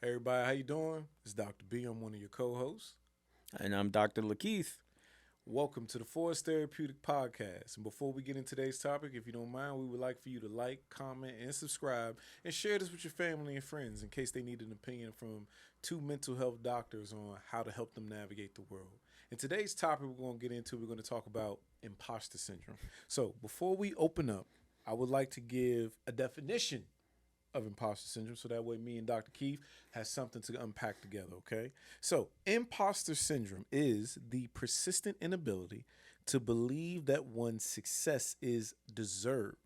Hey everybody, how you doing? It's Dr. B. I'm one of your co-hosts. And I'm Dr. Lakeith. Welcome to the For Us Therapeutic Podcast. And before we get into today's topic, if you don't mind, we would like for you to like, comment, and subscribe, and share this with your family and friends in case they need an opinion from two mental health doctors on how to help them navigate the world. In today's topic we're going to talk about imposter syndrome. So before we open up, I would like to give a definition of imposter syndrome so that way me and Dr. Keith has something to unpack together, okay? So, imposter syndrome is the persistent inability to believe that one's success is deserved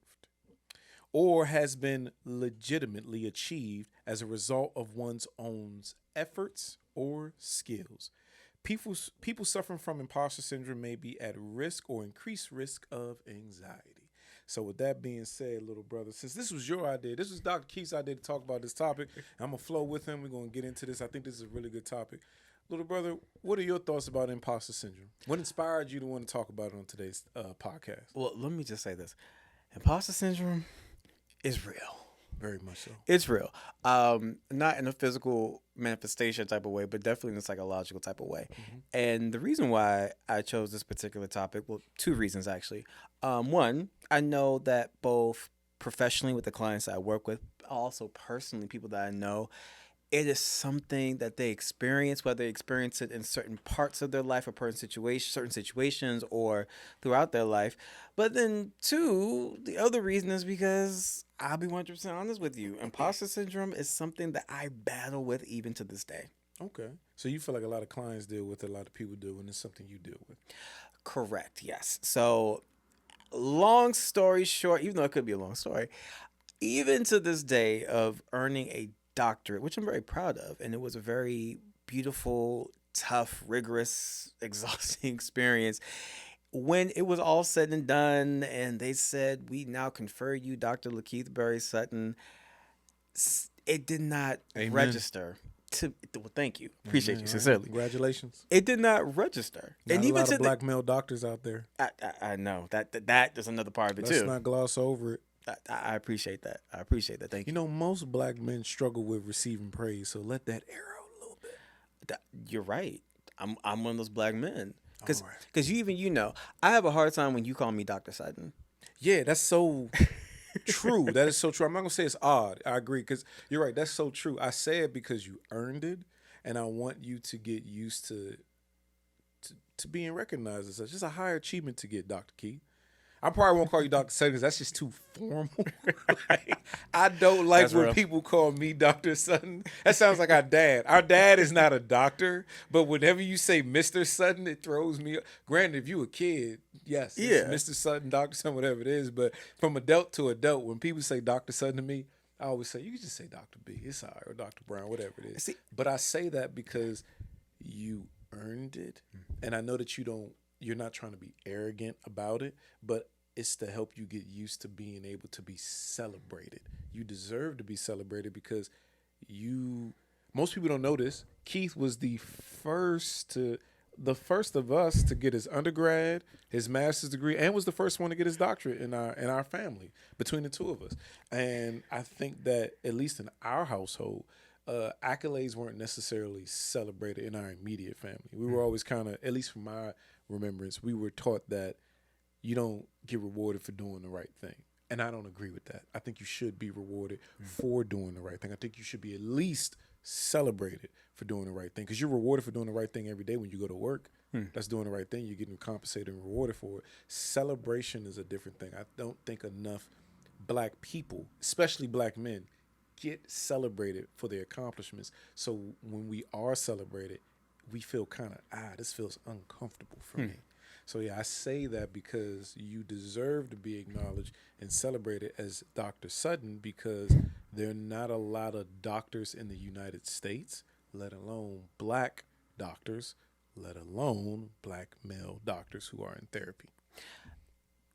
or has been legitimately achieved as a result of one's own efforts or skills. People suffering from imposter syndrome may be at risk or increased risk of anxiety. So with that being said, little brother, since this was your idea, this was Dr. Keith's idea to talk about this topic. I'm going to flow with him. We're going to get into this. I think this is a really good topic. Little brother, what are your thoughts about imposter syndrome? What inspired you to want to talk about it on today's podcast? Well, let me just say this. Imposter syndrome is real. Very much so. It's real. Not in a physical manifestation type of way, but definitely in a psychological type of way. Mm-hmm. And the reason why I chose this particular topic, well, two reasons actually. One, I know that both professionally with the clients that I work with, also personally, people that I know, it is something that they experience, whether they experience it in certain parts of their life or certain situations or throughout their life. But then two, the other reason is because I'll be 100% honest with you. Imposter syndrome is something that I battle with even to this day. Okay. So you feel like a lot of clients deal with it, a lot of people do, and it's something you deal with. Correct, yes. So long story short, even though it could be a long story, even to this day of earning a doctorate, which I'm very proud of, and it was a very beautiful, tough, rigorous, exhausting experience. When it was all said and done, and they said, "We now confer you, Dr. Lakeith Berry Sutton," it did not register. Well, thank you, appreciate you sincerely. Congratulations. It did not register, Not and a even lot of black male doctors out there. I know that is another part of it too. Let's not gloss over it. I appreciate that. I appreciate that. Thank you. You know, most black men struggle with receiving praise, so let that air out a little bit. You're right. I'm one of those black men. Because I have a hard time when you call me Dr. Sutton. Yeah, that's so true. That is so true. I'm not going to say it's odd. I agree because you're right. That's so true. I say it because you earned it, and I want you to get used to being recognized as such. It's a higher achievement to get, Dr. Key. I probably won't call you Dr. Sutton because that's just too formal. I don't like that's when real. People call me Dr. Sutton. That sounds like our dad. Our dad is not a doctor, but whenever you say Mr. Sutton, it throws me up. Granted, if you a kid, yes, it's Mr. Sutton, Dr. Sutton, whatever it is. But from adult to adult, when people say Dr. Sutton to me, I always say, you can just say Dr. B. It's all right, or Dr. Brown, whatever it is. But I say that because you earned it, and I know that you're not trying to be arrogant about it, but it's to help you get used to being able to be celebrated. You deserve to be celebrated because most people don't know this. Keith was the first of us to get his undergrad, his master's degree, and was the first one to get his doctorate in our family between the two of us. And I think that at least in our household, accolades weren't necessarily celebrated in our immediate family. We were always kind of, at least from my remembrance, we were taught that you don't get rewarded for doing the right thing. And I don't agree with that. I think you should be rewarded for doing the right thing. I think you should be at least celebrated for doing the right thing because you're rewarded for doing the right thing every day when you go to work. That's doing the right thing. You're getting compensated and rewarded for it. Celebration is a different thing. I don't think enough black people, especially black men, get celebrated for their accomplishments. So when we are celebrated, we feel kind of, this feels uncomfortable for me. So, I say that because you deserve to be acknowledged and celebrated as Dr. Sutton because there are not a lot of doctors in the United States, let alone black doctors, let alone black male doctors who are in therapy.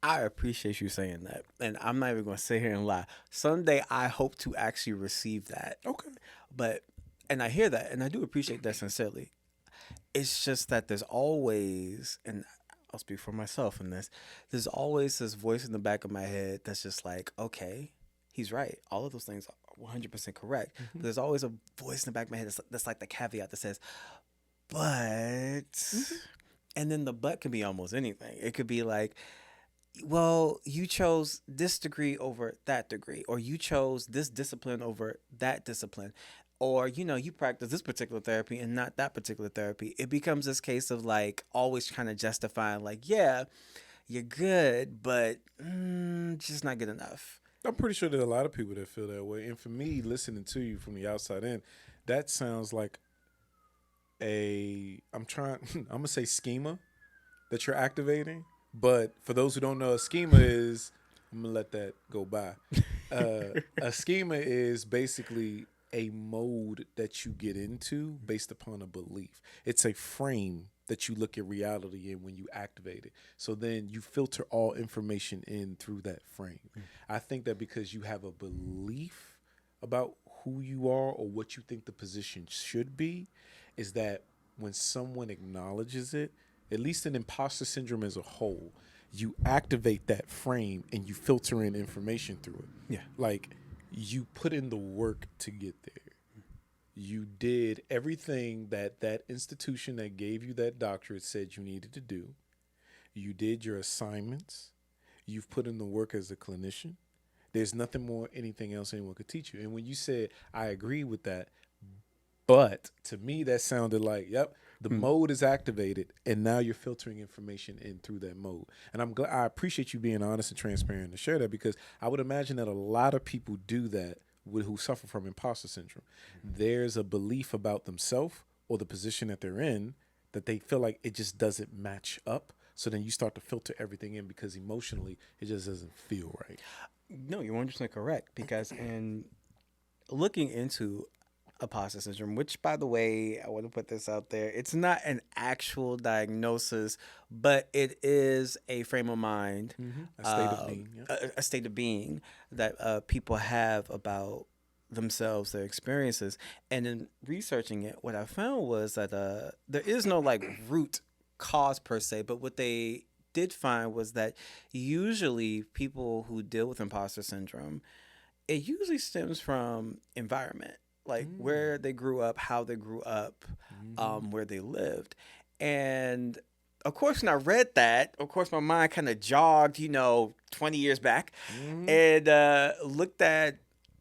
I appreciate you saying that. And I'm not even going to sit here and lie. Someday I hope to actually receive that. Okay. And I hear that, and I do appreciate that sincerely. It's just that there's always, and I'll speak for myself in this, there's always this voice in the back of my head that's just like, okay, he's right. All of those things 100% correct. But there's always a voice in the back of my head that's like the caveat that says, but, and then the but can be almost anything. It could be like, well, you chose this degree over that degree, or you chose this discipline over that discipline, or you practice this particular therapy and not that particular therapy. It becomes this case of like always kind of justifying, like, yeah, you're good, but just not good enough. I'm pretty sure there are a lot of people that feel that way. And for me, listening to you from the outside in, that sounds like I'm going to say schema that you're activating. But for those who don't know, a schema is, I'm going to let that go by. A schema is basically a mode that you get into based upon a belief. It's a frame that you look at reality in when you activate it. So then you filter all information in through that frame. I think that because you have a belief about who you are or what you think the position should be, is that when someone acknowledges it, at least in imposter syndrome as a whole, you activate that frame and you filter in information through it. Yeah. Like, you put in the work to get there. You did everything that institution that gave you that doctorate said you needed to do. You did your assignments. You've put in the work as a clinician. There's nothing more, anything else anyone could teach you. And when you said, I agree with that, but to me, that sounded like, yep, the mode is activated, and now you're filtering information in through that mode. And I appreciate you being honest and transparent to share that, because I would imagine that a lot of people do that who suffer from imposter syndrome. There's a belief about themselves or the position that they're in that they feel like it just doesn't match up. So then you start to filter everything in because emotionally it just doesn't feel right. No, you're 100% correct, because in looking into imposter syndrome, which, by the way, I want to put this out there, it's not an actual diagnosis, but it is a frame of mind, A state of being. Yeah. a state of being that people have about themselves, their experiences. And in researching it, what I found was that there is no like root cause per se, but what they did find was that usually people who deal with imposter syndrome, it usually stems from environment. Like where they grew up, how they grew up, where they lived. And of course, when I read that, of course, my mind kind of jogged, 20 years back and looked at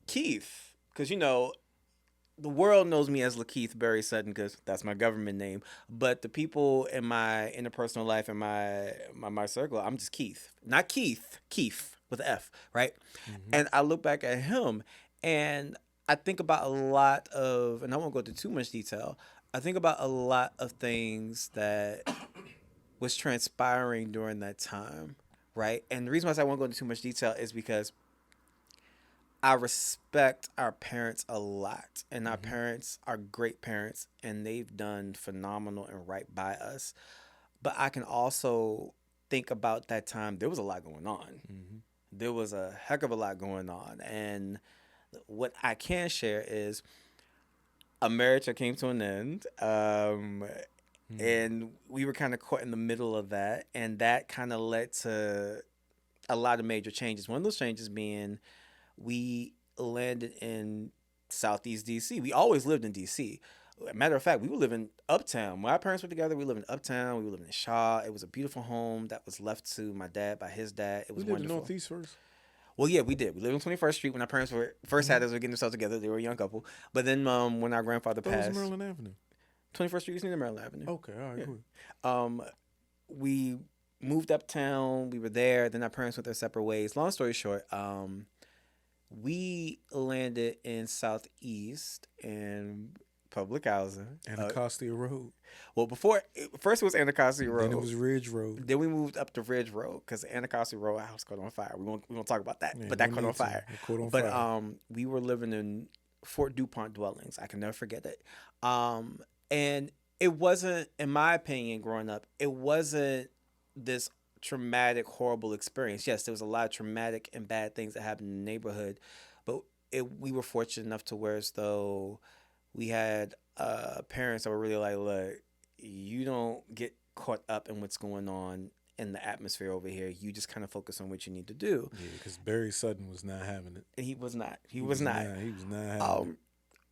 Keith. Because, the world knows me as Lakeith Berry Sutton because that's my government name. But the people in my interpersonal life, in my circle, I'm just Keith. Not Keith, Keith with an F, right? And I look back at him and I think about a lot of, and I won't go into too much detail, I think about a lot of things that was transpiring during that time, right? And the reason why I say I won't go into too much detail is because I respect our parents a lot, and our parents are great parents, and they've done phenomenal and right by us. But I can also think about that time, there was a lot going on. There was a heck of a lot going on, and what I can share is a marriage that came to an end, and we were kind of caught in the middle of that, and that kind of led to a lot of major changes. One of those changes being we landed in Southeast DC. We always lived in DC. Matter of fact, we were living uptown. When our parents were together, we lived in uptown. We were living in Shaw. It was a beautiful home that was left to my dad by his dad. It was We lived in wonderful. Northeast first. Well, yeah, we did. We lived on 21st Street when our parents were first had us were getting themselves together. They were a young couple. But then when our grandfather That was passed, Maryland Avenue. 21st Street is near Maryland Avenue. Okay, all right, cool. We moved uptown. We were there. Then our parents went their separate ways. Long story short, we landed in Southeast in public housing. Anacostia Road. Well, first it was Anacostia Road. Then it was Ridge Road. Then we moved up to Ridge Road because Anacostia Road house caught on fire. We won't talk about that, Yeah, but that no caught on need to. fire. It caught on But fire. we were living in Fort DuPont dwellings. I can never forget it. And it wasn't, in my opinion, growing up, it wasn't this traumatic, horrible experience. Yes, there was a lot of traumatic and bad things that happened in the neighborhood, but we were fortunate enough to where as though we had parents that were really like, look, you don't get caught up in what's going on in the atmosphere over here. You just kind of focus on what you need to do. Yeah, because Barry Sutton was not having it. And he was not. He was not. He was not having it.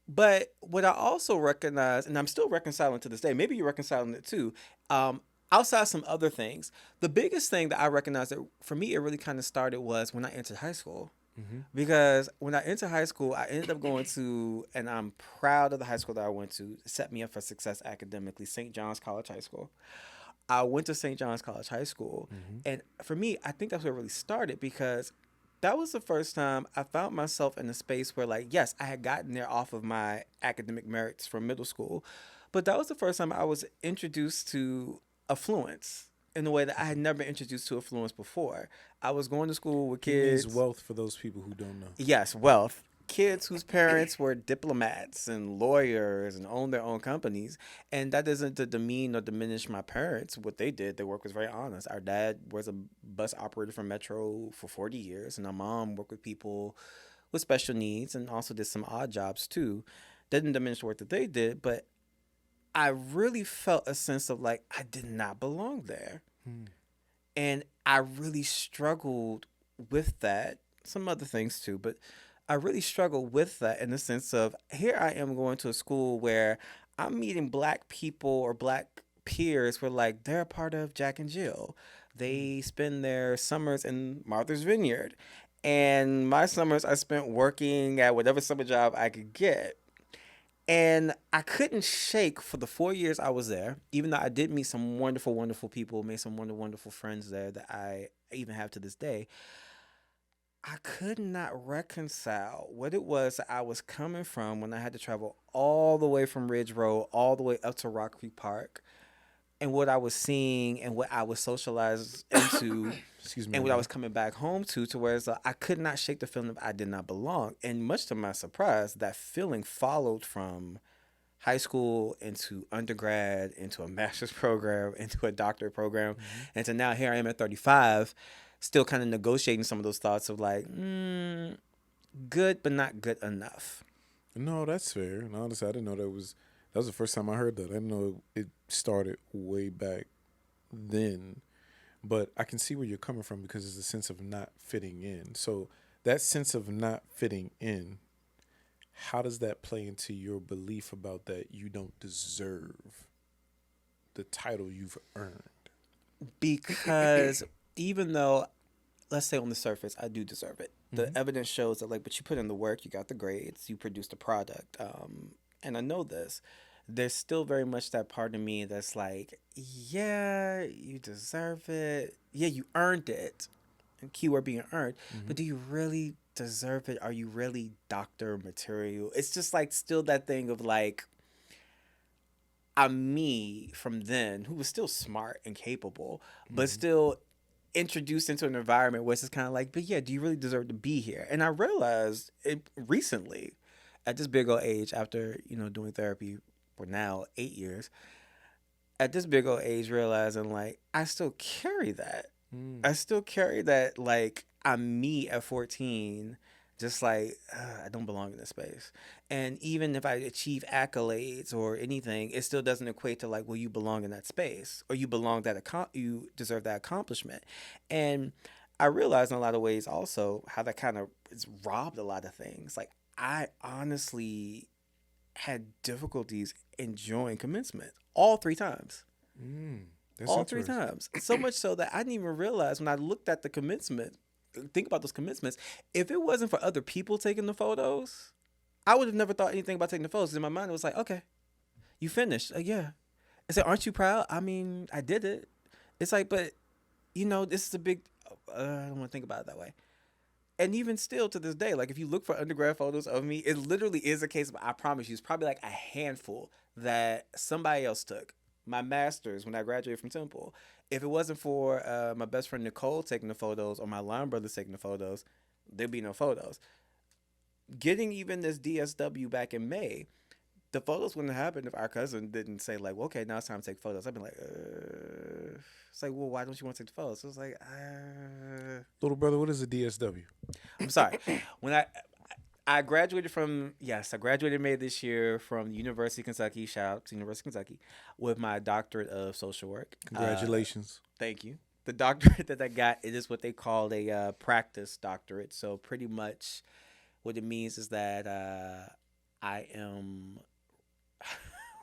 But what I also recognize, and I'm still reconciling to this day, maybe you're reconciling it too, outside some other things, the biggest thing that I recognize that for me, it really kind of started was when I entered high school. Mm-hmm. Because when I entered high school, I ended up going to, and I'm proud of the high school that I went to, it set me up for success academically, St. John's College High School. I went to St. John's College High School, and for me, I think that's where it really started because that was the first time I found myself in a space where, like, yes, I had gotten there off of my academic merits from middle school, but that was the first time I was introduced to affluence in a way that I had never been introduced to affluence before. I was going to school with kids. It means wealth for those people who don't know. Yes, wealth. Kids whose parents were diplomats and lawyers and owned their own companies. And that isn't to demean or diminish my parents. What they did, their work was very honest. Our dad was a bus operator for Metro for 40 years. And our mom worked with people with special needs and also did some odd jobs too. Didn't diminish the work that they did, but I really felt a sense of like I did not belong there. And I really struggled with that. Some other things too, but I really struggled with that in the sense of here I am going to a school where I'm meeting black people or black peers where like they're a part of Jack and Jill. They spend their summers in Martha's Vineyard. And my summers I spent working at whatever summer job I could get. And I couldn't shake for the 4 years I was there, even though I did meet some wonderful, wonderful people, made some wonderful friends there that I even have to this day. I could not reconcile what it was that I was coming from when I had to travel all the way from Ridge Road, all the way up to Rock Creek Park, and what I was seeing and what I was socialized into, and what I was coming back home to where it's I could not shake the feeling of I did not belong. And much to my surprise, that feeling followed from high school into undergrad, into a master's program, into a doctorate program, and so now here I am at 35, still kind of negotiating some of those thoughts of like, good, but not good enough. No, that's fair. And honestly, I didn't know that was the first time I heard that. I didn't know it started way back then. But I can see where you're coming from because it's a sense of not fitting in. So that sense of not fitting in, how does that play into your belief about that you don't deserve the title you've earned? Because even though, let's say on the surface, I do deserve it. The evidence shows that, like, but you put in the work, you got the grades, you produced a product. And I know this. There's still very much that part of me that's like, yeah, you deserve it. Yeah, you earned it. And keyword being earned. But do you really deserve it? Are you really doctor material? It's just like still that thing of like, I'm me from then who was still smart and capable, but still introduced into an environment where it's just kind of like, but yeah, do you really deserve to be here? And I realized it recently at this big old age after, doing therapy for now 8 years, at this big old age, realizing like, I still carry that. I still carry that, like, I'm me at 14, just like, I don't belong in this space. And even if I achieve accolades or anything, it still doesn't equate to like, well, you belong in that space or you you deserve that accomplishment. And I realized in a lot of ways also how that kind of has robbed a lot of things. Like, I honestly had difficulties enjoying commencement all 3 times. All 3 times. So much so that I didn't even realize when I looked at the commencement, think about those commencements, if it wasn't for other people taking the photos, I would have never thought anything about taking the photos. In my mind, it was like, okay, you finished. Yeah. I said, aren't you proud? I mean, I did it. It's like, but, this is a big, I don't want to think about it that way. And even still to this day, like if you look for undergrad photos of me, it literally is a case of, I promise you, it's probably like a handful that somebody else took. My master's when I graduated from Temple. If it wasn't for my best friend Nicole taking the photos or my line brothers taking the photos, there'd be no photos. Getting even this DSW back in May, the photos wouldn't have happened if our cousin didn't say like, well, okay, now it's time to take photos. I'd be like, it's like, well, why don't you want to take the photos? So it's like, Little brother, what is a DSW? I'm sorry. When I graduated I graduated May this year from the University of Kentucky. Shout out to University of Kentucky with my doctorate of social work. Congratulations. Thank you. the doctorate that I got, it is what they call a practice doctorate. So pretty much what it means is that I am, I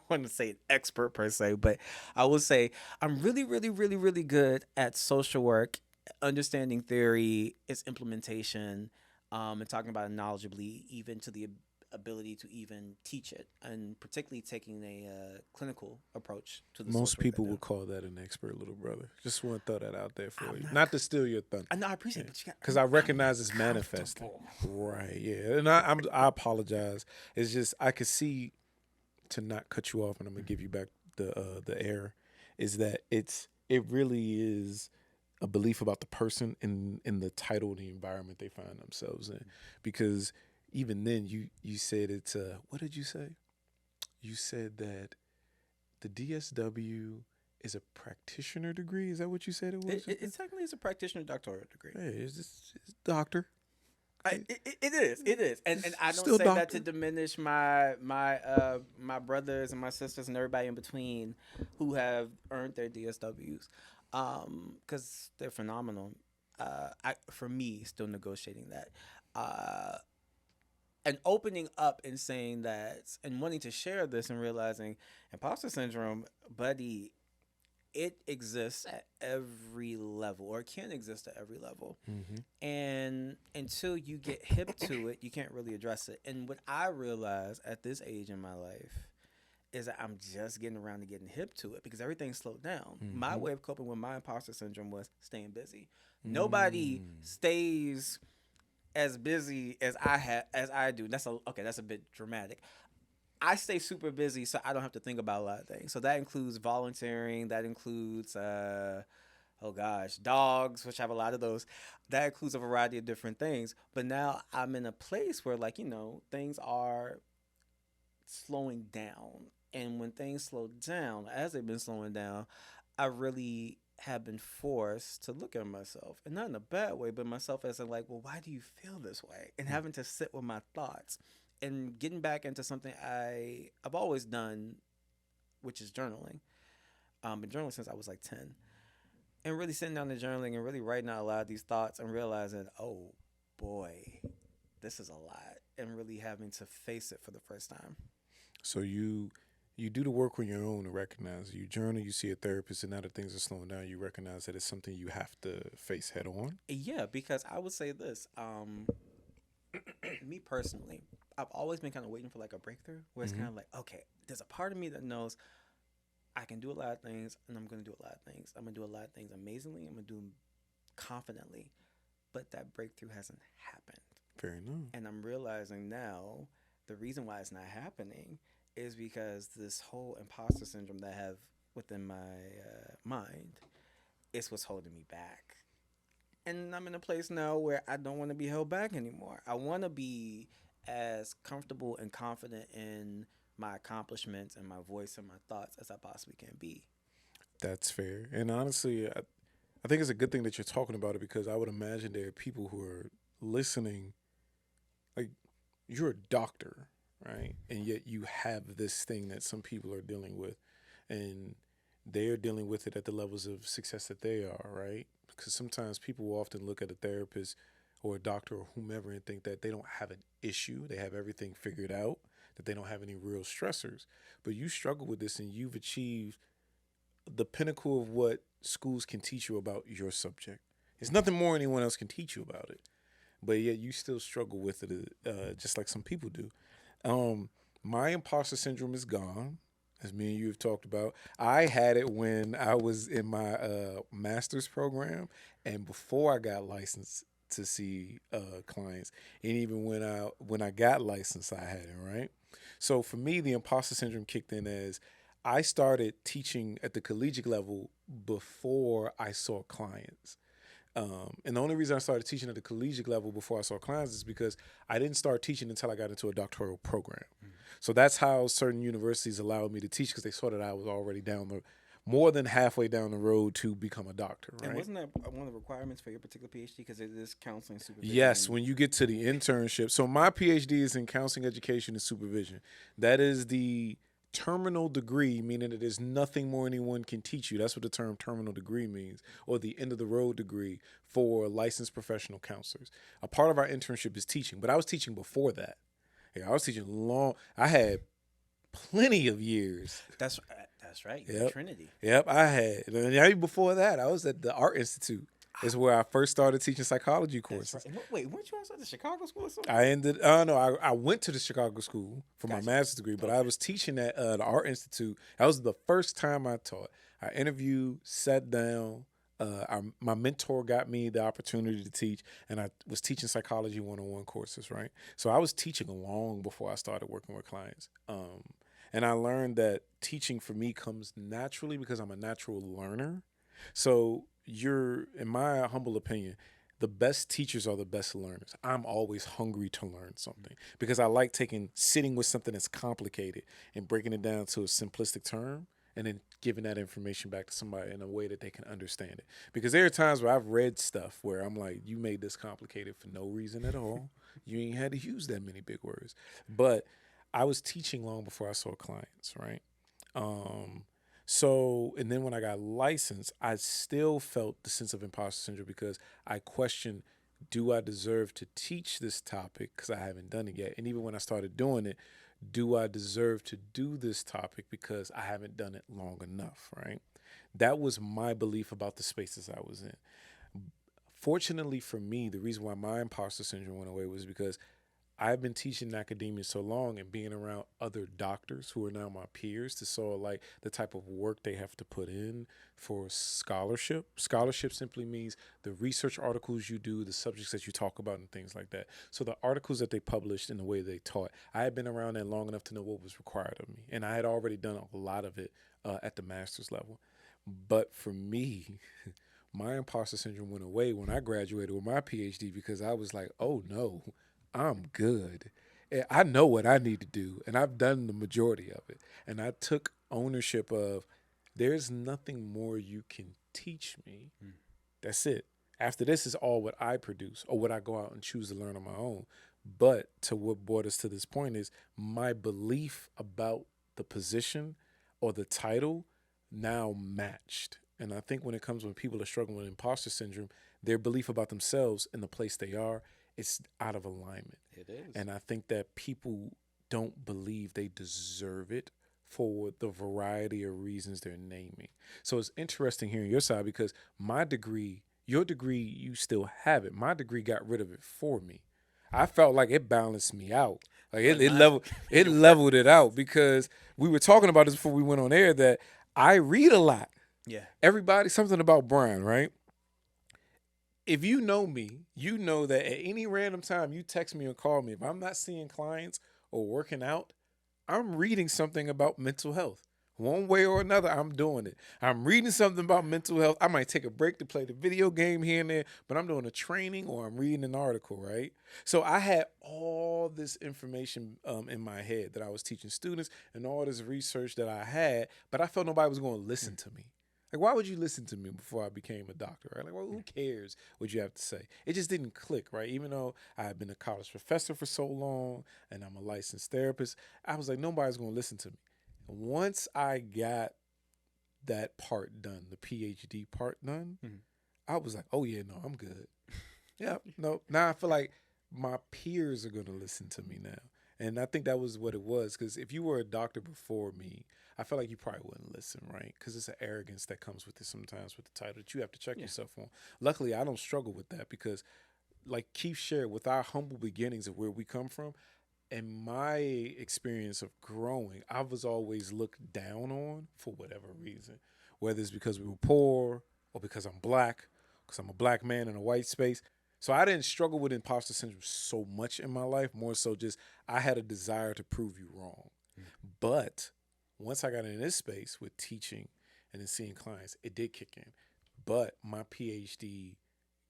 want to say an expert per se, but I will say I'm really, really, really, really good at social work, understanding theory, its implementation, and talking about it knowledgeably, even to the ability to even teach it, and particularly taking a clinical approach to the Most social work people I do. would call that an expert, little brother. Just want to throw that out there for I'm you. not Not to steal your thunder. I know I appreciate it, but you got Because I I'm recognize not it's manifesting. comfortable. Right, yeah. And I apologize. It's just I could see, to not cut you off, and I'm gonna give you back the air, is that it really is a belief about the person in the title and the environment they find themselves in. Because even then you said it's what did you say? You said that the DSW is a practitioner degree. Is that what you said it was? It technically is a practitioner doctorate degree. Hey, it's doctor. It is, and I don't Still say that doctor. to diminish my brothers and my sisters and everybody in between who have earned their DSWs, because they're phenomenal. For me, still negotiating that, and opening up and saying that and wanting to share this and realizing imposter syndrome, buddy, it exists at every level, or it can exist at every level. And until you get hip to it, you can't really address it. And what I realize at this age in my life is that I'm just getting around to getting hip to it because everything's slowed down. My way of coping with my imposter syndrome was staying busy. Nobody stays as busy as I do. That's a bit dramatic. I stay super busy, so I don't have to think about a lot of things. So that includes volunteering. That includes, dogs, which I have a lot of those. That includes a variety of different things. But now I'm in a place where, things are slowing down. And when things slow down, as they've been slowing down, I really have been forced to look at myself, and not in a bad way, but myself as why do you feel this way? And having to sit with my thoughts. And getting back into something I've always done, which is journaling. Been journaling since I was 10. And really sitting down and journaling and really writing out a lot of these thoughts and realizing, oh boy, this is a lot. And really having to face it for the first time. So you do the work on your own to recognize. You journal, you see a therapist, and now that things are slowing down, you recognize that it's something you have to face head on. Yeah, because I would say this. Me personally, I've always been kind of waiting for a breakthrough where it's kind of okay, there's a part of me that knows I can do a lot of things and I'm going to do a lot of things. I'm going to do a lot of things amazingly. I'm going to do them confidently. But that breakthrough hasn't happened. Fair enough. And I'm realizing now the reason why it's not happening is because this whole imposter syndrome that I have within my mind is what's holding me back. And I'm in a place now where I don't want to be held back anymore. I want to be as comfortable and confident in my accomplishments and my voice and my thoughts as I possibly can be. That's fair. And honestly, I think it's a good thing that you're talking about it, because I would imagine there are people who are listening. You're a doctor, right? And yet you have this thing that some people are dealing with, and they're dealing with it at the levels of success that they are, right? Because sometimes people will often look at a therapist or a doctor or whomever and think that they don't have an issue, they have everything figured out, that they don't have any real stressors. But you struggle with this, and you've achieved the pinnacle of what schools can teach you about your subject. There's nothing more anyone else can teach you about it. But yet you still struggle with it, just like some people do. My imposter syndrome is gone, as me and you have talked about. I had it when I was in my master's program, and before I got licensed to see clients, and even when I got licensed, I had it, right? So for me, the imposter syndrome kicked in as I started teaching at the collegiate level before I saw clients. And the only reason I started teaching at the collegiate level before I saw clients is because I didn't start teaching until I got into a doctoral program. So that's how certain universities allowed me to teach, because they saw that I was already more than halfway down the road to become a doctor, right? And wasn't that one of the requirements for your particular PhD? Because it is counseling supervision. Yes, when you get to the internship. So my PhD is in counseling, education, and supervision. That is the terminal degree, meaning that there's nothing more anyone can teach you. That's what the term terminal degree means, or the end of the road degree for licensed professional counselors. A part of our internship is teaching, but I was teaching before that. Yeah, I was teaching long. I had plenty of years. That's right. Yep. Trinity. Yep, I had. And even before that, I was at the Art Institute. Is where I first started teaching psychology courses. Right. Wait, weren't you also at the Chicago school or something? I ended. No, I went to the Chicago school for my master's degree, but I was teaching at the Art Institute. That was the first time I taught. I interviewed, sat down. My mentor got me the opportunity to teach, and I was teaching psychology 101 courses. Right, so I was teaching long before I started working with clients. And I learned that teaching for me comes naturally because I'm a natural learner. So in my humble opinion, the best teachers are the best learners. I'm always hungry to learn something because I like sitting with something that's complicated and breaking it down to a simplistic term and then giving that information back to somebody in a way that they can understand it. Because there are times where I've read stuff where I'm like, you made this complicated for no reason at all. You ain't had to use that many big words. But I was teaching long before I saw clients, right? So, and then when I got licensed, I still felt the sense of imposter syndrome because I questioned, do I deserve to teach this topic? Because I haven't done it yet. And even when I started doing it, do I deserve to do this topic because I haven't done it long enough, right? That was my belief about the spaces I was in. Fortunately for me, the reason why my imposter syndrome went away was because I've been teaching in academia so long and being around other doctors who are now my peers to saw like the type of work they have to put in for scholarship. Scholarship simply means the research articles you do, the subjects that you talk about and things like that. So the articles that they published and the way they taught, I had been around that long enough to know what was required of me. And I had already done a lot of it at the master's level. But for me, my imposter syndrome went away when I graduated with my PhD because I was like, oh no, I'm good. I know what I need to do, and I've done the majority of it. And I took ownership of there's nothing more you can teach me. That's it. After this is all what I produce or what I go out and choose to learn on my own. But to what brought us to this point is my belief about the position or the title now matched. And I think when people are struggling with imposter syndrome, their belief about themselves and the place they are, it's out of alignment. It is. And I think that people don't believe they deserve it for the variety of reasons they're naming. So it's interesting hearing your side because my degree, your degree, you still have it. My degree got rid of it for me. I felt like it balanced me out. Like it leveled it out because we were talking about this before we went on air that I read a lot. Yeah. Everybody, something about Brian, right? If you know me, you know that at any random time you text me or call me, if I'm not seeing clients or working out, I'm reading something about mental health. One way or another, I'm doing it. I'm reading something about mental health. I might take a break to play the video game here and there, but I'm doing a training or I'm reading an article, right? So I had all this information in my head that I was teaching students and all this research that I had, but I felt nobody was going to listen to me. Like, why would you listen to me before I became a doctor, right? Like, well, who cares what you have to say? It just didn't click, right? Even though I had been a college professor for so long and I'm a licensed therapist, I was like, nobody's going to listen to me. Once I got that part done, the PhD part done, I was like, oh, yeah, no, I'm good. Yeah, no, now I feel like my peers are going to listen to me now. And I think that was what it was, because if you were a doctor before me, I feel like you probably wouldn't listen, right? Because it's an arrogance that comes with it sometimes with the title that you have to check yourself on. Luckily, I don't struggle with that because, like Keith shared, with our humble beginnings of where we come from, and my experience of growing, I was always looked down on for whatever reason, whether it's because we were poor or because I'm black, because I'm a black man in a white space. So I didn't struggle with imposter syndrome so much in my life, more so just I had a desire to prove you wrong. But once I got in this space with teaching and then seeing clients, it did kick in. But my PhD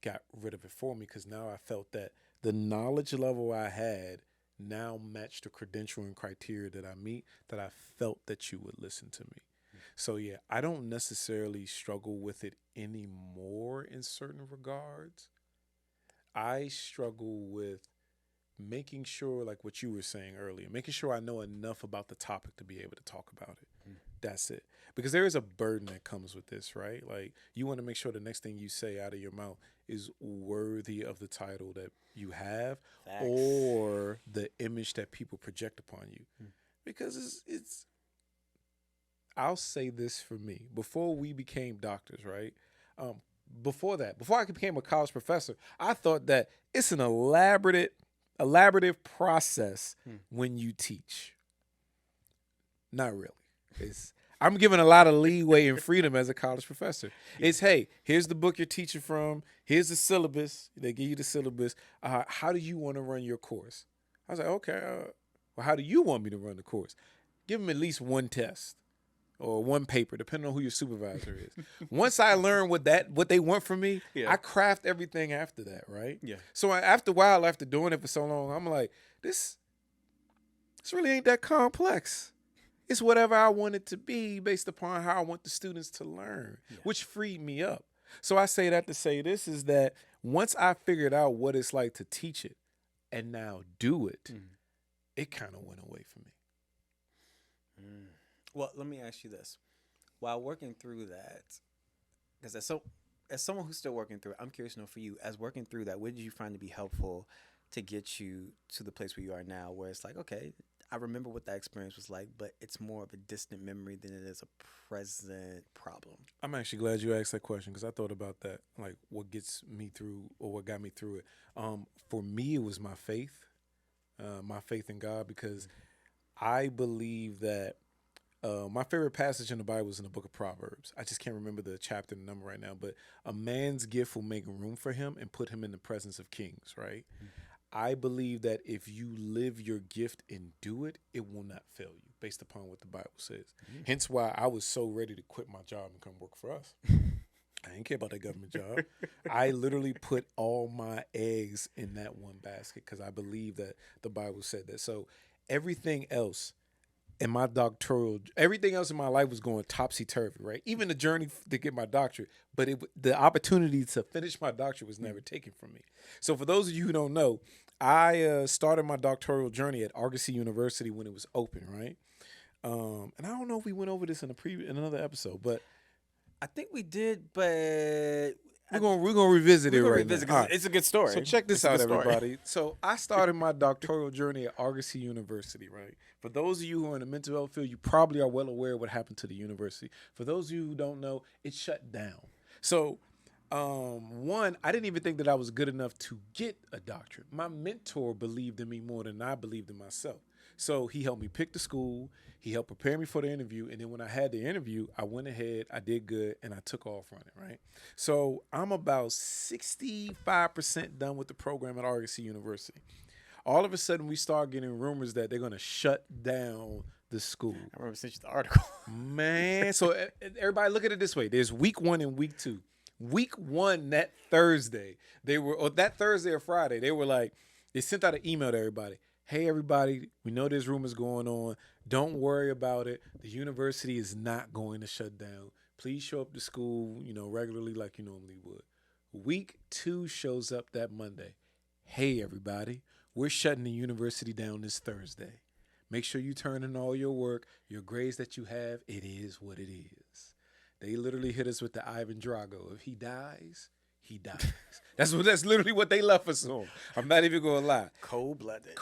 got rid of it for me because now I felt that the knowledge level I had now matched the credential and criteria that I meet, that I felt that you would listen to me. So yeah, I don't necessarily struggle with it anymore in certain regards. I struggle with making sure, like what you were saying earlier, making sure I know enough about the topic to be able to talk about it. That's it. Because there is a burden that comes with this, right? Like, you want to make sure the next thing you say out of your mouth is worthy of the title that you have. Facts. Or the image that people project upon you. Because it's I'll say this for me. Before we became doctors, right? Before I became a college professor, I thought that it's an elaborative process when you teach. Not really. I'm given a lot of leeway and freedom as a college professor. It's, hey, here's the book you're teaching from. Here's the syllabus. They give you the syllabus. How do you want to run your course? I was like, okay, well, how do you want me to run the course? Give them at least one test or one paper, depending on who your supervisor is. Once I learn what they want from me, I craft everything after that, right? Yeah. So after a while, after doing it for so long, I'm like, this really ain't that complex. It's whatever I want it to be based upon how I want the students to learn, which freed me up. So I say that to say this is that once I figured out what it's like to teach it and now do it, it kind of went away from me. Well, let me ask you this. While working through that, because as someone who's still working through it, I'm curious to know for you, as working through that, what did you find to be helpful to get you to the place where you are now, where it's like, okay, I remember what that experience was like, but it's more of a distant memory than it is a present problem. I'm actually glad you asked that question because I thought about that, like what gets me through or what got me through it. For me, it was my faith in God, because I believe that my favorite passage in the Bible is in the book of Proverbs. I just can't remember the chapter and number right now, but a man's gift will make room for him and put him in the presence of kings, right? I believe that if you live your gift and do it, it will not fail you based upon what the Bible says. Hence why I was so ready to quit my job and come work for us. I didn't care about that government job. I literally put all my eggs in that one basket because I believe that the Bible said that. So everything else in my everything else in my life was going topsy-turvy, right? Even the journey to get my doctorate, but the opportunity to finish my doctorate was never taken from me. So for those of you who don't know, I started my doctoral journey at Argosy University when it was open, right? And I don't know if we went over this in another episode, but I think we did, but we're gonna revisit it right now. Right. It's a good story. So check this out, everybody. So I started my doctoral journey at Argosy University, right? For those of you who are in the mental health field, you probably are well aware of what happened to the university. For those of you who don't know, it shut down. So one, I didn't even think that I was good enough to get a doctorate. My mentor believed in me more than I believed in myself. So he helped me pick the school. He helped prepare me for the interview. And then when I had the interview, I went ahead, I did good, and I took off running, right? So I'm about 65% done with the program at Argosy University. All of a sudden, we start getting rumors that they're going to shut down the school. I remember sent you the article. Man, so everybody look at it this way. There's week 1 and week 2. Week 1, that Thursday, that Thursday or Friday, they sent out an email to everybody. Hey, everybody, we know there's rumors going on. Don't worry about it. The university is not going to shut down. Please show up to school, regularly like you normally would. Week 2 shows up that Monday. Hey, everybody, we're shutting the university down this Thursday. Make sure you turn in all your work, your grades that you have. It is what it is. They literally hit us with the Ivan Drago. If he dies, he dies. That's literally what they left us on. I'm not even going to lie. Cold-blooded.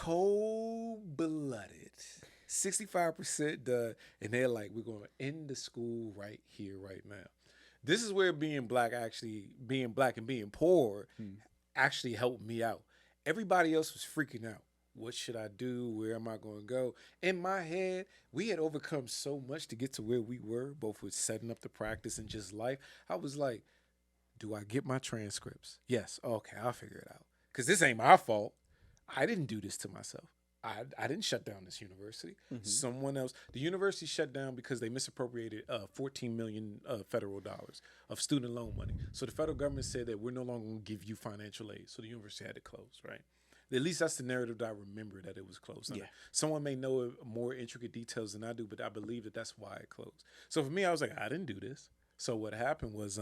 65% done. And they're like, we're going to end the school right here, right now. This is where being black and being poor actually helped me out. Everybody else was freaking out. What should I do? Where am I going to go? In my head, we had overcome so much to get to where we were, both with setting up the practice and just life. I was like, do I get my transcripts? Yes. Okay, I'll figure it out. Because this ain't my fault. I didn't do this to myself. I didn't shut down this university. Someone else. The university shut down because they misappropriated $14 million federal dollars of student loan money. So the federal government said that we're no longer going to give you financial aid. So the university had to close, right? At least that's the narrative that I remember, that it was closed. Yeah. Someone may know more intricate details than I do, but I believe that that's why it closed. So for me, I was like, I didn't do this. So what happened was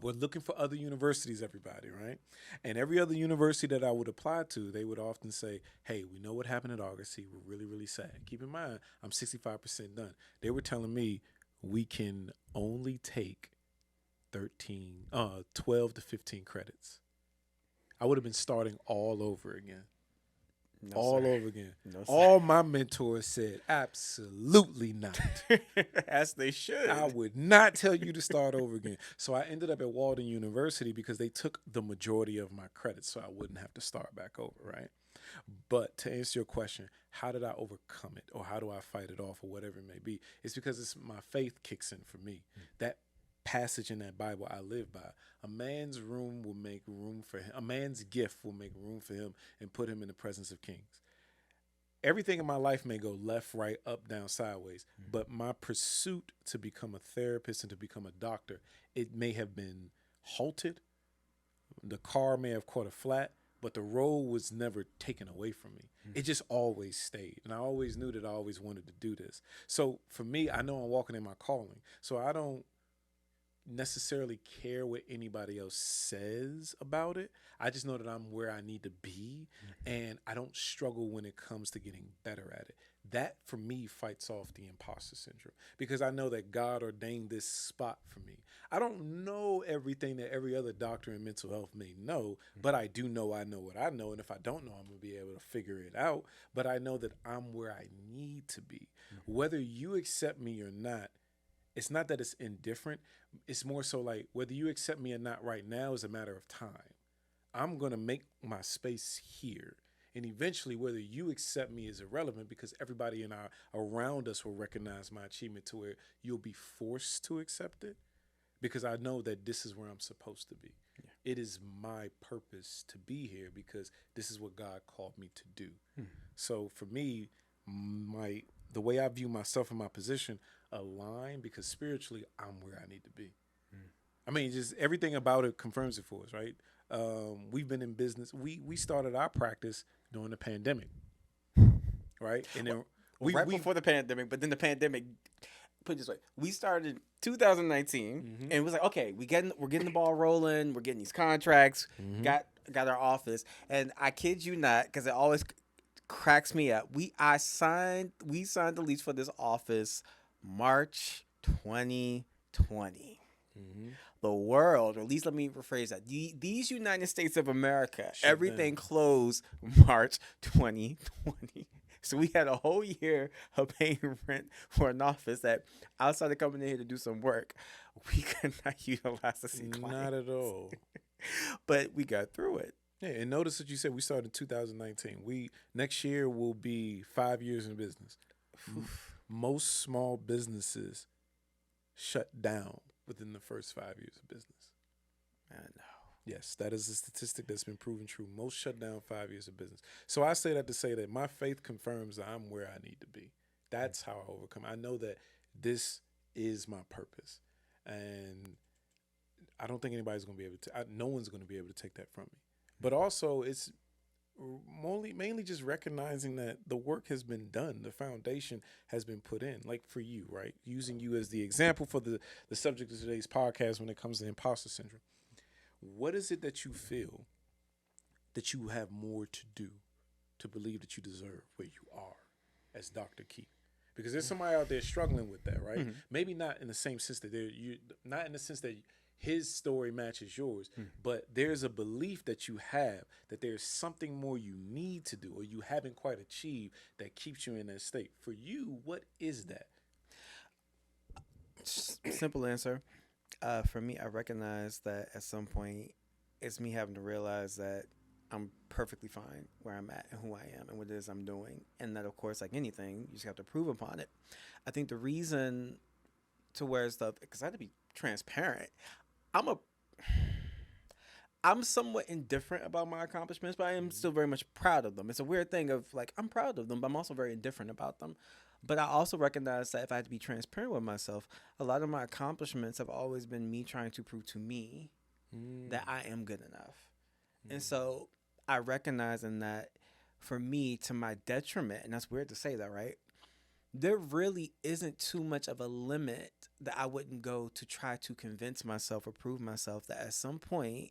We're looking for other universities, everybody, right? And every other university that I would apply to, they would often say, hey, we know what happened at August. See, we're really, really sad. Keep in mind, I'm 65% done. They were telling me we can only take 12 to 15 credits. I would have been starting all over again. No, all sir. over again. No, sir. All my mentors said, absolutely not. As they should. I would not tell you to start over again. So I ended up at Walden University because they took the majority of my credits so I wouldn't have to start back over, right? But to answer your question, how did I overcome it or how do I fight it off or whatever it may be? It's because it's my faith kicks in for me. That passage in that Bible I live by. A man's room will make room for him. A man's gift will make room for him and put him in the presence of kings. Everything in my life may go left, right, up, down, sideways, but my pursuit to become a therapist and to become a doctor, it may have been halted. The car may have caught a flat, but the road was never taken away from me. It just always stayed. And I always knew that I always wanted to do this. So for me, I know I'm walking in my calling. So I don't necessarily care what anybody else says about it. I just know that I'm where I need to be, and I don't struggle when it comes to getting better at it. That for me fights off the imposter syndrome because I know that God ordained this spot for me. I don't know everything that every other doctor in mental health may know, but I do know I know what I know, and if I don't know, I'm going to be able to figure it out. But I know that I'm where I need to be. Whether you accept me or not, it's not that it's indifferent. It's more so like whether you accept me or not right now is a matter of time. I'm going to make my space here. And eventually, whether you accept me is irrelevant because everybody around us will recognize my achievement to where you'll be forced to accept it because I know that this is where I'm supposed to be. Yeah. It is my purpose to be here because this is what God called me to do. So for me, the way I view myself and my position align because spiritually I'm where I need to be. I mean, just everything about it confirms it for us, right? We've been in business. We started our practice during the pandemic, right? And then before the pandemic, but then the pandemic. Put it this way: we started 2019, and it was like, okay, we're getting the ball rolling. We're getting these contracts. Got our office, and I kid you not, because it always cracks me up. We signed the lease for this office March 2020. The world, or at least let me rephrase that. These United States of America, everything closed March 2020. So we had a whole year of paying rent for an office that outside of coming in here to do some work, we could not utilize to see clients. Not at all. But we got through it. Yeah, and notice that you said we started in 2019. Next year will be 5 years in business. Most small businesses shut down within the first 5 years of business. I know. Yes, that is a statistic that's been proven true. Most shut down 5 years of business. So I say that to say that my faith confirms that I'm where I need to be. That's how I overcome. I know that this is my purpose. And I don't think anybody's going to be able to, no one's going to be able to take that from me. But also it's mainly just recognizing that the work has been done. The foundation has been put in, like for you, right? Using you as the example for the subject of today's podcast when it comes to imposter syndrome. What is it that you feel that you have more to do to believe that you deserve where you are as Dr. Keith? Because there's somebody out there struggling with that, right? Maybe not in the same sense that not in the sense that his story matches yours, but there's a belief that you have that there's something more you need to do or you haven't quite achieved that keeps you in that state. For you, what is that? Simple answer. For me, I recognize that at some point it's me having to realize that I'm perfectly fine where I'm at and who I am and what it is I'm doing. And that, of course, like anything, you just have to prove upon it. I think the reason to where stuff, because I have to be transparent, I'm somewhat indifferent about my accomplishments, but I am still very much proud of them. It's a weird thing of like, I'm proud of them, but I'm also very indifferent about them. But I also recognize that if I had to be transparent with myself, a lot of my accomplishments have always been me trying to prove to me that I am good enough. And so I recognize in that for me, to my detriment, and that's weird to say that, right? there really isn't too much of a limit that I wouldn't go to try to convince myself or prove myself that at some point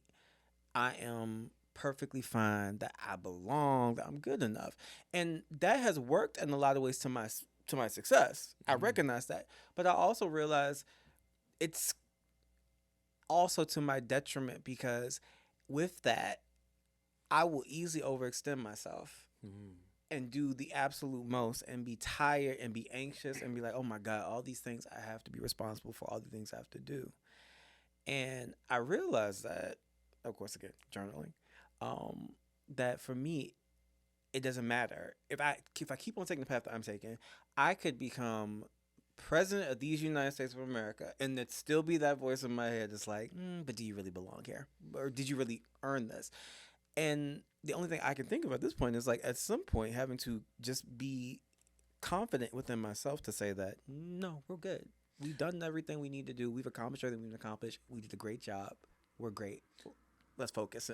I am perfectly fine, that I belong, that I'm good enough. And that has worked in a lot of ways to my success. I recognize that. But I also realize it's also to my detriment because with that, I will easily overextend myself and do the absolute most and be tired and be anxious and be like, oh my God, all these things I have to be responsible for, all the things I have to do. And I realized that, of course, again, journaling, that for me, it doesn't matter. If I keep on taking the path that I'm taking, I could become president of these United States of America and it still be that voice in my head that's like, but do you really belong here? Or did you really earn this? And the only thing I can think of at this point is like at some point having to just be confident within myself to say that, no, we're good. We've done everything we need to do. We've accomplished everything we need to accomplish. We did a great job. We're great. Let's focus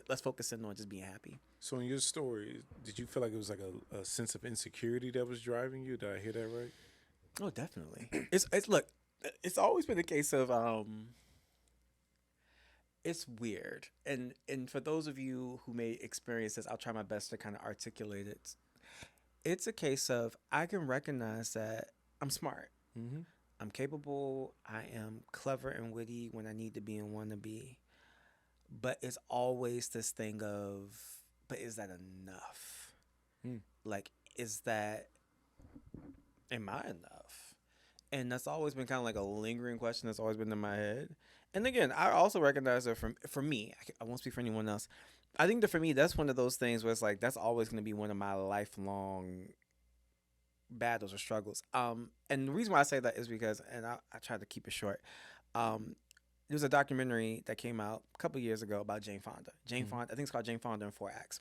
in on just being happy. So in your story, did you feel like it was like a sense of insecurity that was driving you? Did I hear that right? Oh, definitely. It's look, it's always been a case of it's weird. And for those of you who may experience this, I'll try my best to kind of articulate it. It's a case of I can recognize that I'm smart. I'm capable. I am clever and witty when I need to be and want to be. But it's always this thing of, but is that enough? Like, am I enough? And that's always been kind of like a lingering question that's always been in my head. And again, I also recognize that for me, I won't speak for anyone else. I think that for me, that's one of those things where it's like, that's always going to be one of my lifelong battles or struggles. And the reason why I say that is because, and I try to keep it short. There was a documentary that came out a couple years ago about Jane Fonda. Fonda, I think it's called Jane Fonda in 4 acts.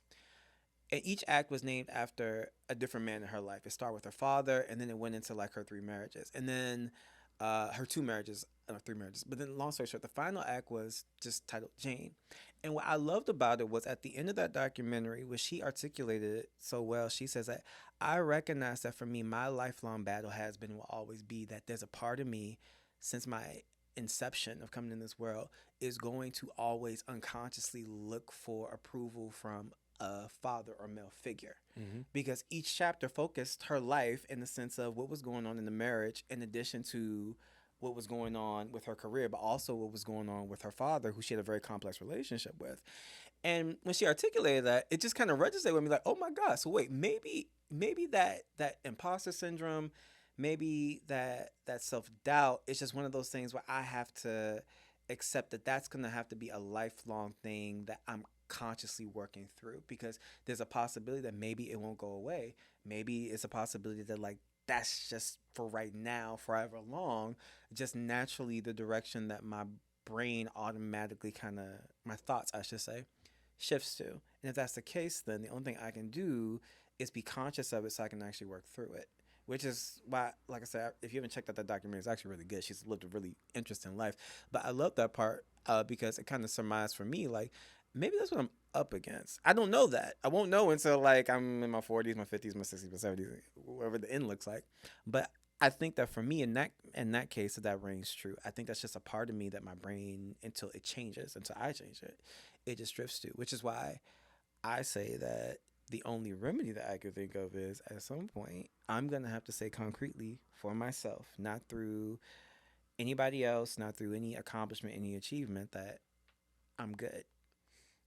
And each act was named after a different man in her life. It started with her father, and then it went into like her 3 marriages, and then her 2 marriages, 3 marriages. But then, long story short, the final act was just titled Jane. And what I loved about it was at the end of that documentary, where she articulated it so well. She says that I recognize that for me, my lifelong battle has been, will always be, that there's a part of me since my inception of coming in this world is going to always unconsciously look for approval from a father or male figure, because each chapter focused her life in the sense of what was going on in the marriage, in addition to what was going on with her career, but also what was going on with her father, who she had a very complex relationship with. And when she articulated that, it just kind of registered with me like, oh my God, so wait, maybe that imposter syndrome, maybe that self-doubt is just one of those things where I have to accept that that's going to have to be a lifelong thing that I'm consciously working through, because there's a possibility that maybe it won't go away. Maybe it's a possibility that like that's just for right now, forever long, just naturally the direction that my brain automatically my thoughts, I should say, shifts to. And if that's the case, then the only thing I can do is be conscious of it so I can actually work through it. Which is why, like I said, if you haven't checked out that documentary, it's actually really good. She's lived a really interesting life. But I love that part because it kind of surmised for me, like, maybe that's what I'm up against. I don't know that. I won't know until, like, I'm in my 40s, my 50s, my 60s, my 70s, whatever the end looks like. But I think that for me, in that case, that rings true. I think that's just a part of me that my brain, until I change it just drifts to. Which is why I say that the only remedy that I could think of is, at some point, I'm going to have to say concretely for myself, not through anybody else, not through any accomplishment, any achievement, that I'm good.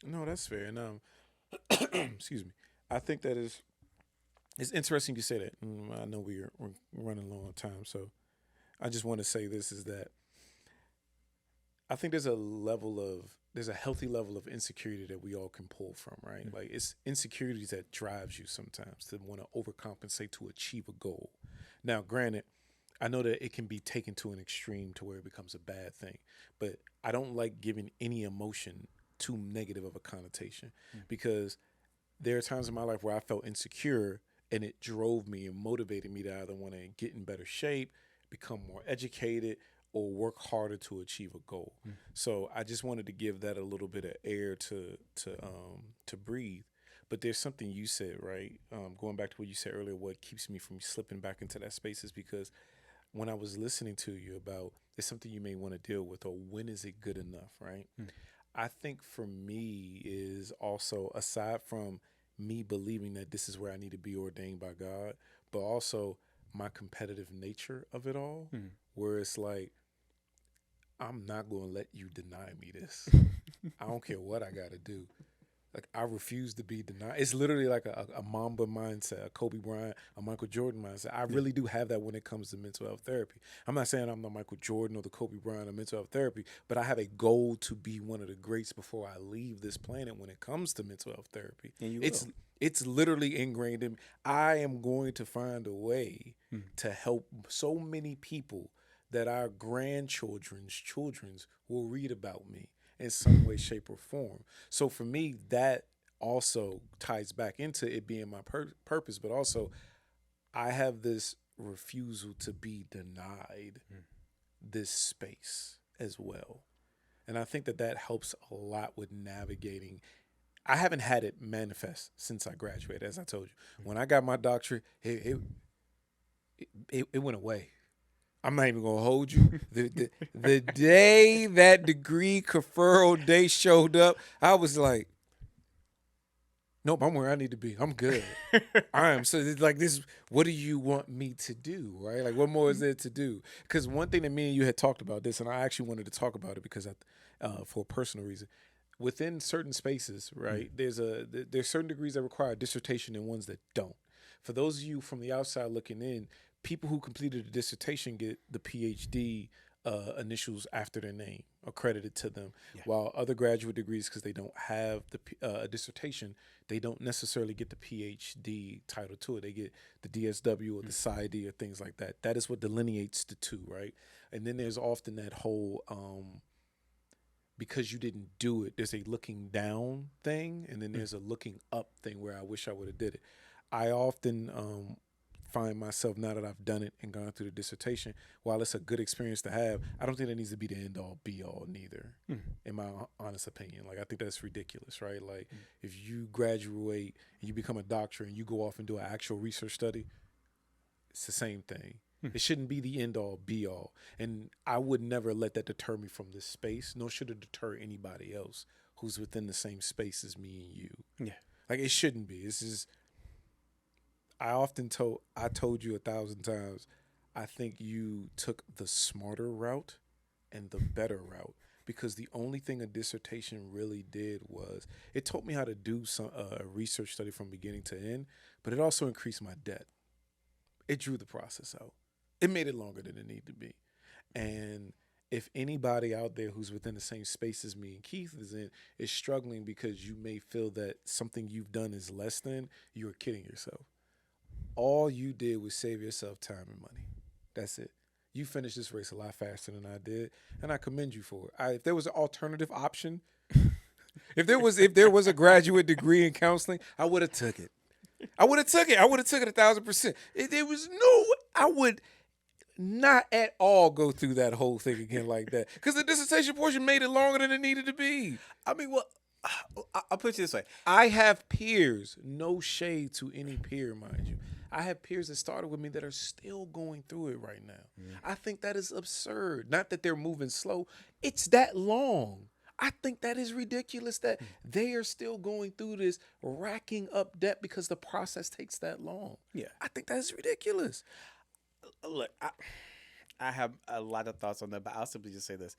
No, that's fair. And excuse me. I think that it's interesting you say that. I know we're running low on time, so I just want to say this is that I think there's a healthy level of insecurity that we all can pull from, right? Like, it's insecurities that drives you sometimes to want to overcompensate to achieve a goal. Now, granted, I know that it can be taken to an extreme to where it becomes a bad thing, but I don't like giving any emotion too negative of a connotation, because there are times in my life where I felt insecure and it drove me and motivated me to either want to get in better shape, become more educated, or work harder to achieve a goal. So I just wanted to give that a little bit of air to breathe. But there's something you said, right? Going back to what you said earlier, what keeps me from slipping back into that space is because when I was listening to you about it's something you may want to deal with, or when is it good enough, right? I think for me is also, aside from me believing that this is where I need to be ordained by God, but also my competitive nature of it all, where it's like, I'm not going to let you deny me this. I don't care what I got to do. Like, I refuse to be denied. It's literally like a Mamba mindset, a Kobe Bryant, a Michael Jordan mindset. I really do have that when it comes to mental health therapy. I'm not saying I'm the Michael Jordan or the Kobe Bryant of mental health therapy, but I have a goal to be one of the greats before I leave this planet when it comes to mental health therapy. And you It's will. it's literally ingrained in me. I am going to find a way to help so many people that our grandchildren's children's will read about me in some way, shape, or form. So for me, that also ties back into it being my purpose, but also I have this refusal to be denied this space as well. And I think that that helps a lot with navigating. I haven't had it manifest since I graduated, as I told you. When I got my doctorate, it went away. I'm not even gonna hold you. The day that degree conferral day showed up, I was like, nope, I'm where I need to be. I'm good. I am. So it's like this. What do you want me to do? Right? Like, what more is there to do? Because one thing that me and you had talked about this, and I actually wanted to talk about it because for a personal reason. Within certain spaces, right? There's certain degrees that require a dissertation and ones that don't. For those of you from the outside looking in, people who completed a dissertation get the PhD initials after their name accredited to them, while other graduate degrees, because they don't have a dissertation, they don't necessarily get the PhD title to it. They get the DSW or the PsyD or things like that. That is what delineates the two, right? And then there's often that whole because you didn't do it, there's a looking down thing, and then there's a looking up thing where I wish I would have did it. I often find myself, now that I've done it and gone through the dissertation, while it's a good experience to have, I don't think that needs to be the end all be all neither, in my honest opinion. Like, I think that's ridiculous, right? Like, if you graduate and you become a doctor and you go off and do an actual research study, it's the same thing. It shouldn't be the end all be all. And I would never let that deter me from this space, nor should it deter anybody else who's within the same space as me and you. Yeah. Like, it shouldn't be. This is, I told you 1,000 times, I think you took the smarter route and the better route, because the only thing a dissertation really did was it taught me how to do a research study from beginning to end, but it also increased my debt. It drew the process out. It made it longer than it needed to be. And if anybody out there who's within the same space as me and Keith is struggling because you may feel that something you've done is less than, you're kidding yourself. All you did was save yourself time and money. That's it. You finished this race a lot faster than I did, and I commend you for it. If there was an alternative option, if there was a graduate degree in counseling, I would have took it. I would have took it 1,000%. There was I would not at all go through that whole thing again like that, because the dissertation portion made it longer than it needed to be. I mean, well, I'll put it this way. I have peers, no shade to any peer, mind you. I have peers that started with me that are still going through it right now. I think that is absurd. Not that they're moving slow. It's that long. I think that is ridiculous that they are still going through this, racking up debt because the process takes that long. Yeah. I think that is ridiculous. Look, I have a lot of thoughts on that, but I'll simply just say this.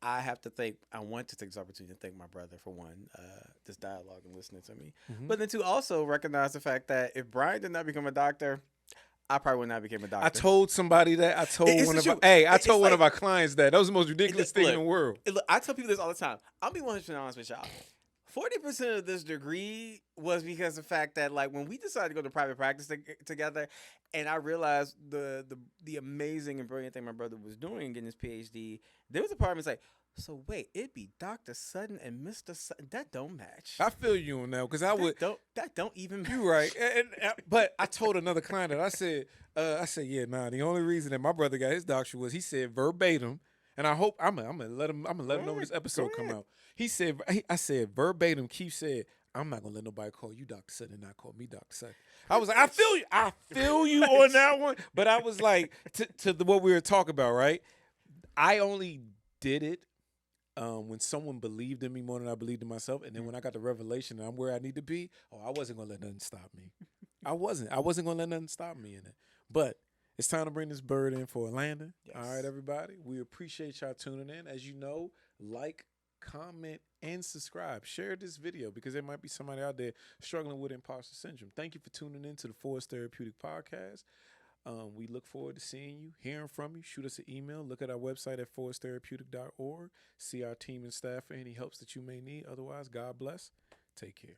I want to take this opportunity to thank my brother for one, this dialogue and listening to me. But then to also recognize the fact that if Brian did not become a doctor, I probably would not become a doctor. I told somebody that. I told one of our clients that. That was the most ridiculous thing in the world. Look, I tell people this all the time. I'll be 100% honest with y'all. 40% of this degree was because of the fact that, like, when we decided to go to private practice together, and I realized the amazing and brilliant thing my brother was doing, getting his PhD, there was a part of me that's like, so wait, it'd be Dr. Sutton and Mr. Sutton. That don't match. I feel you on that, because that don't even match. You're right. But I told another client that I said, yeah, nah. The only reason that my brother got his doctorate was, he said verbatim, and I hope I'm gonna let him know when this episode come out. He said, I said verbatim. Keith said, I'm not gonna let nobody call you Dr. Sutton and not call me Dr. Sutton. I was like, I feel you on that one. But I was like, what we were talking about, right? I only did it when someone believed in me more than I believed in myself. And then when I got the revelation that I'm where I need to be, I wasn't gonna let nothing stop me. I wasn't gonna let nothing stop me in it. But it's time to bring this bird in for a landing. Yes. All right, everybody. We appreciate y'all tuning in. As you know, like, comment, and subscribe. Share this video because there might be somebody out there struggling with imposter syndrome. Thank you for tuning in to the For Us Therapeutic Podcast. We look forward to seeing you, hearing from you. Shoot us an email. Look at our website at forustherapeutic.org. See our team and staff for any helps that you may need. Otherwise, God bless. Take care.